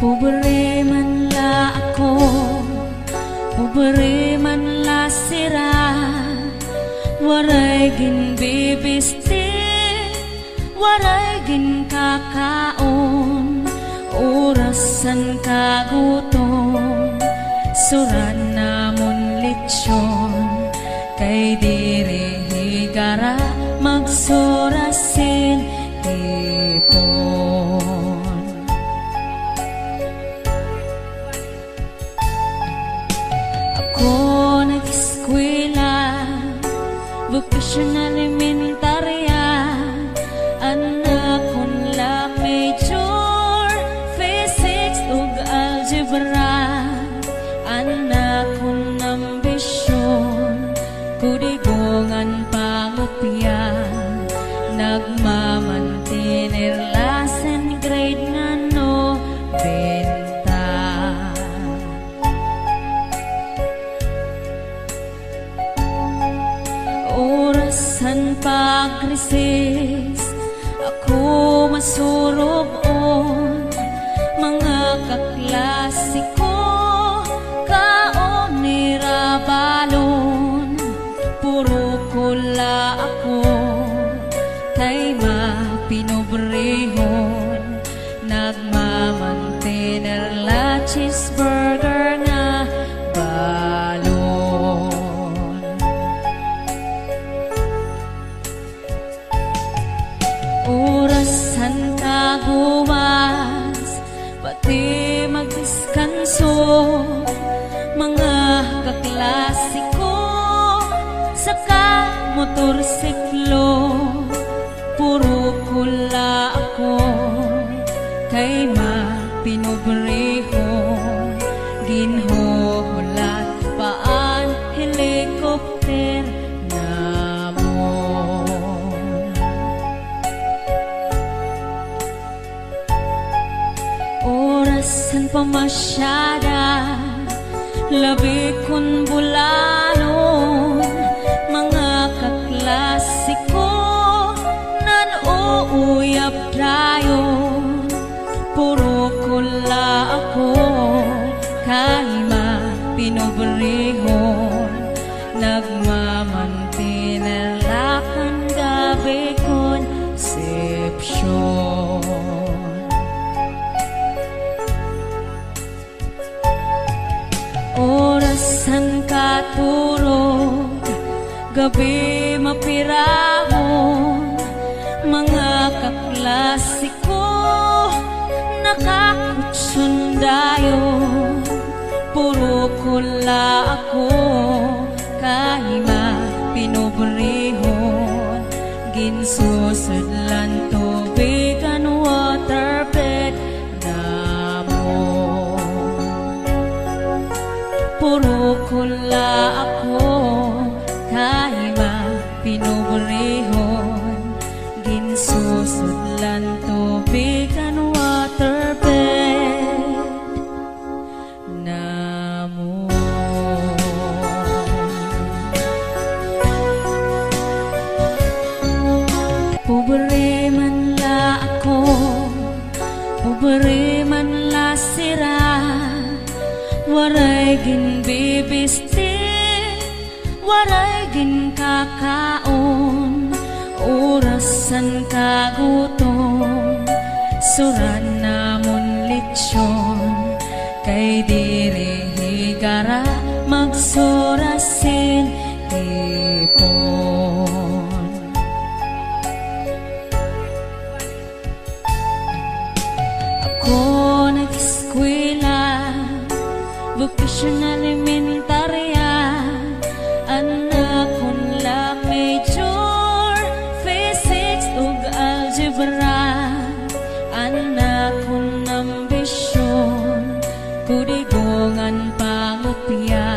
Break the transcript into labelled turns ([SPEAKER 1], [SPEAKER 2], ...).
[SPEAKER 1] Pobre man la ako, pobre man la sira, waray ginbibisti, waray ginkakaon, orasan kagutom, suran namon litsyon, kay diri higara magsurasin ipon. Ako nag-eskwela, vocational elementarya, anak kon lang major, physics ug algebra, anak kon ambisyon, kudigongan pangupya, nagmamantinir lasen grade nga no benta. Orasan pag-resis, ako masurob-on, mga kaklasiko, kaon ni Rabalon, puro kula ako, kay mapinobrehon, nagmamantener la cheeseburger nga balon. Orasan kagumas, pati magdiskanso, mga kaklasiko, saka motorsiklo, puro kula ako, kay mapinobrehon, ginhuhulat paan helikopter namon. Orasan pamasyada, labi kon bulanon, mga kaklasiko, nan-uuyap dayon, puro kula ako, kay mapinobrehon, nagmamantinir lakan gabi konsepsyon. Orasan katurog, gabi mapirahon, mga kaklasiko, nakakutsundayon, puro kula ako, kay mapinobrehon, ginsusudlan tubig and waterbed namon. Puro kula ako, kay mapinobrehon, ginsusudlan tubig and waterbed namon. Pobre man la ako, pobre man la sira, waray ginbibisti, waray ginkakaon, orasan kagutom, suran namon litsyon, kay diri higara magsurasin ipon. Ako nag-eskwela, vocational elementarya, anak kon lang major, physics ug algebra, anak kon ambisyon, kudigongan pangupya,